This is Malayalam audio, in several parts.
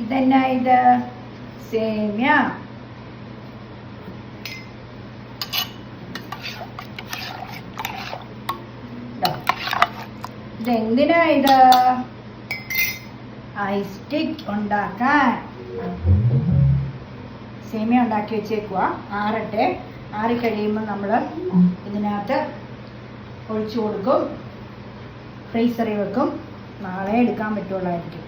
ഇതെന്നാ ഇത്? സേമിയ. ഇതെന്തിനാ ഇത്? ഐസ് സ്റ്റിക്ക് ഉണ്ടാക്കാൻ. സേമിയ ഉണ്ടാക്കി വെച്ചേക്കുക. ആറട്ടെ. ആറിക്കഴിയുമ്പോൾ നമ്മൾ ഇതിനകത്ത് ഒഴിച്ചു കൊടുക്കും, ഫ്രീസറിൽ വെക്കും. നാളെ എടുക്കാൻ പറ്റുള്ളായിരിക്കും.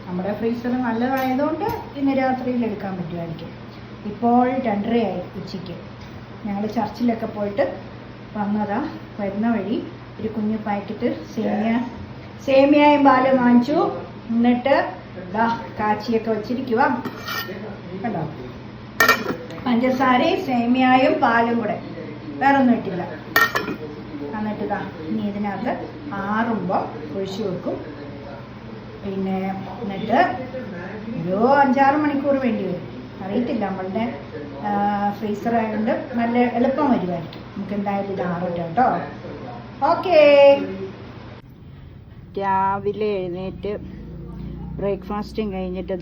നമ്മുടെ ഫ്രീസർ നല്ലതായതുകൊണ്ട് ഇന്ന് രാത്രിയിൽ എടുക്കാൻ പറ്റുമായിരിക്കും. ഇപ്പോൾ 2:30 ആയി ഉച്ചയ്ക്ക്. ഞങ്ങൾ ചർച്ചിലൊക്കെ പോയിട്ട് വന്നതാ. വരുന്ന വഴി ഒരു കുഞ്ഞു പാക്കറ്റ് സേമിയയും പാലും വാങ്ങിച്ചു. എന്നിട്ട് കാച്ചിയൊക്കെ വെച്ചിരിക്കുക. കണ്ടോ, പഞ്ചസാരയും സേമിയയും പാലും കൂടെ, വേറൊന്നും ഇട്ടില്ല. എന്നിട്ട് ഇനി ഇതിനകത്ത് ആറുമ്പോൾ ഒഴിച്ചു വെക്കും. പിന്നെ എന്നിട്ട് ഒരു 5-6 മണിക്കൂർ വേണ്ടി വരും. അറിയത്തില്ല, നമ്മളുടെ ഫ്രീസർ ആയതുകൊണ്ട് നല്ല എളുപ്പം വരുമായിരിക്കും. നമുക്ക് എന്തായാലും ഇത് ആറട്ടെ കേട്ടോ. ഓക്കേ. രാവിലെ എഴുന്നേറ്റ് ബ്രേക്ക്ഫാസ്റ്റും കഴിഞ്ഞിട്ട്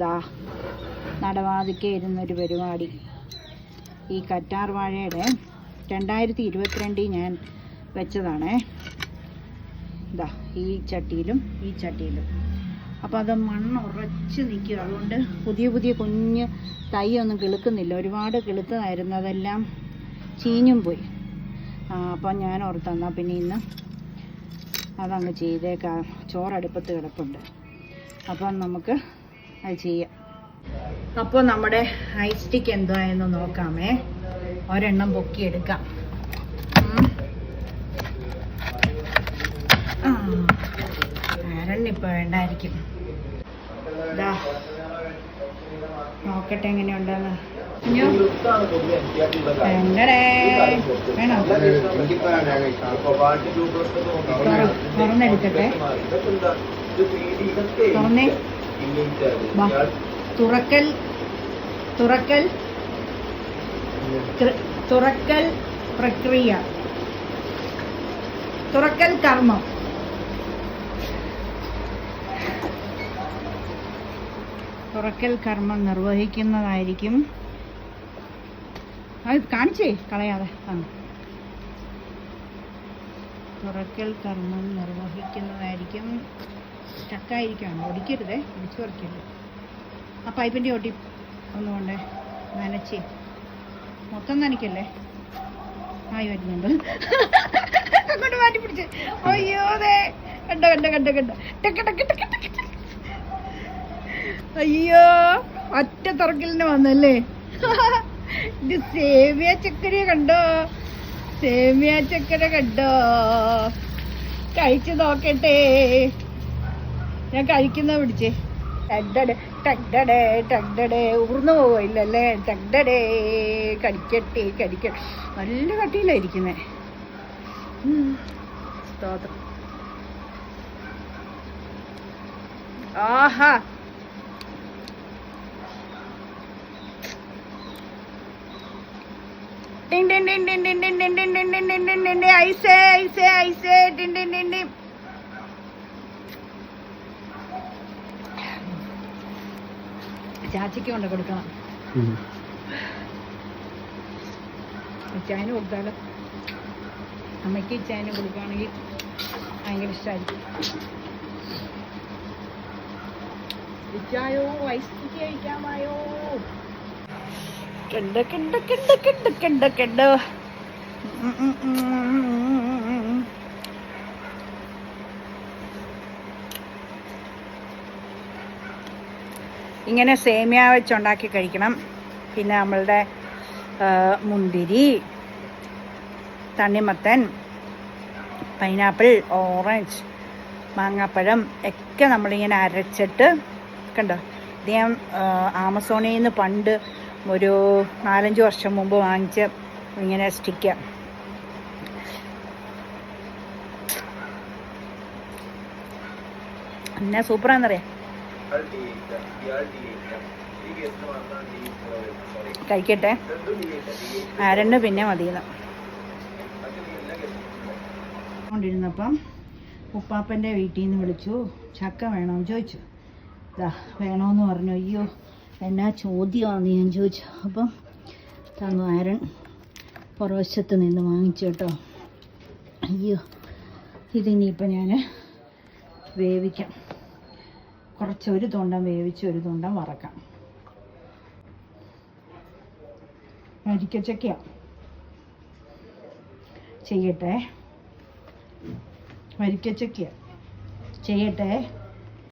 നടവാതിക്കെ ഇരുന്നൊരു പരിപാടി. ഈ കറ്റാർ വാഴയുടെ 2022 ഞാൻ വെച്ചതാണേ. ഈ ചട്ടിയിലും ഈ ചട്ടിയിലും. അപ്പോൾ അത് മണ്ണ് ഉറച്ച് നിൽക്കുക. അതുകൊണ്ട് പുതിയ കുഞ്ഞ് തൈ ഒന്നും കിളുക്കുന്നില്ല. ഒരുപാട് കിളുത്തതായിരുന്നു, അതെല്ലാം ചീഞ്ഞും പോയി. അപ്പം ഞാൻ ഓർത്തെന്നാൽ പിന്നെ ഇന്ന് അതങ്ങ് ചെയ്തേക്കാം. ചോറടുപ്പത്ത് കിടപ്പുണ്ട്, അപ്പം നമുക്ക് അത് ചെയ്യാം. അപ്പോൾ നമ്മുടെ ഐസ് സ്റ്റിക്ക് എന്തായെന്ന് നോക്കാമേ. ഒരെണ്ണം പൊക്കിയെടുക്കാം. ഇപ്പോൾ വേണ്ടായിരിക്കും. നോക്കട്ടെ എങ്ങനെയുണ്ടെന്ന്. വേണോ? തുറന്നെടുക്കട്ടെ. തുറന്നേ. തുറക്കൽ പ്രക്രിയ, തുറക്കൽ കർമ്മം. തുറക്കൽ കർമ്മം നിർവഹിക്കുന്നതായിരിക്കും. അത് കാണിച്ചേ കളയാതെ. തുറക്കൽ കർമ്മം നിർവഹിക്കുന്നതായിരിക്കും. സ്റ്റക്കായിരിക്കണം, ഒടിക്കരുതേ, ഒടിച്ചു പറിക്കരുത്. ആ പൈപ്പിൻ്റെ ഒട്ടി ഒന്നുകൊണ്ടേ നനച്ചേ, മൊത്തം നനയ്ക്കല്ലേ. ആയി വരുന്നുണ്ട്. അങ്ങോട്ട് മാറ്റി പിടിച്ച്. അയ്യോ അതെ, കണ്ട ടക്ക് ടക്ക് ടക്ക് ടക്ക്. അയ്യോ, ഒറ്റ തുറക്കലിന് വന്നല്ലേ. ഇത് സേമിയ ചക്കര കണ്ടോ, സേമിയ ചക്കര കണ്ടോ. കഴിച്ചു നോക്കട്ടെ. ഞാൻ കഴിക്കുന്ന പിടിച്ചേ. ടഗ്ഡടേ ടഗ്ഡടേ ഊർന്നു പോവില്ലല്ലേ. ടഗ്ഡടേ. കടിക്കട്ടെ. നല്ല കട്ടിയിലായിരിക്കുന്നേ. സ്തോത്രം. ആഹാ, ചാച്ചിക്ക് കൊണ്ട് കൊടുക്കണം. ചായന് കൊടുത്താലോ? അമ്മയ്ക്ക് ചായന് കൊടുക്കുകയാണെങ്കിൽ ഭയങ്കര ഇഷ്ടമായിരിക്കും. ഐസ് കഴിക്കാമായോ? കണ്ട്. ഇങ്ങനെ സേമിയ വെച്ചുണ്ടാക്കി കഴിക്കണം. പിന്നെ നമ്മളുടെ മുന്തിരി, തണ്ണിമത്തൻ, പൈനാപ്പിൾ, ഓറഞ്ച്, മാങ്ങാപ്പഴം ഒക്കെ നമ്മളിങ്ങനെ അരച്ചിട്ട്, കണ്ടോ, ഇത് ഞാൻ ആമസോണിൽ നിന്ന് പണ്ട് ഒരു 4-5 വർഷം മുമ്പ് വാങ്ങിച്ച് ഇങ്ങനെ സ്റ്റിക്ക്. എന്നാ സൂപ്പറാന്നറിയാം. കഴിക്കട്ടെ. ആരണ്ട് പിന്നെ മതിയെന്ന് കൊണ്ടിരുന്നപ്പം ഉപ്പാപ്പൻ്റെ വീട്ടിൽ നിന്ന് വിളിച്ചു. ചക്ക വേണമെന്ന് ചോദിച്ചു. ഇതാ വേണമെന്ന് പറഞ്ഞു. അയ്യോ എന്നാ ചോദ്യമാണെന്ന് ഞാൻ ചോദിച്ചു. അപ്പം തന്നു ആരൻ പുറവശത്ത് നിന്ന് വാങ്ങിച്ചു കേട്ടോ. അയ്യോ ഇതിനിപ്പോൾ ഞാൻ വേവിക്കാം. കുറച്ച് ഒരു തുണ്ടം വേവിച്ച് ഒരു തുണ്ടം വറക്കാം. വരിക്കച്ചക്ക ചെയ്യട്ടെ, വരിക്കച്ചക്ക ചെയ്യട്ടെ.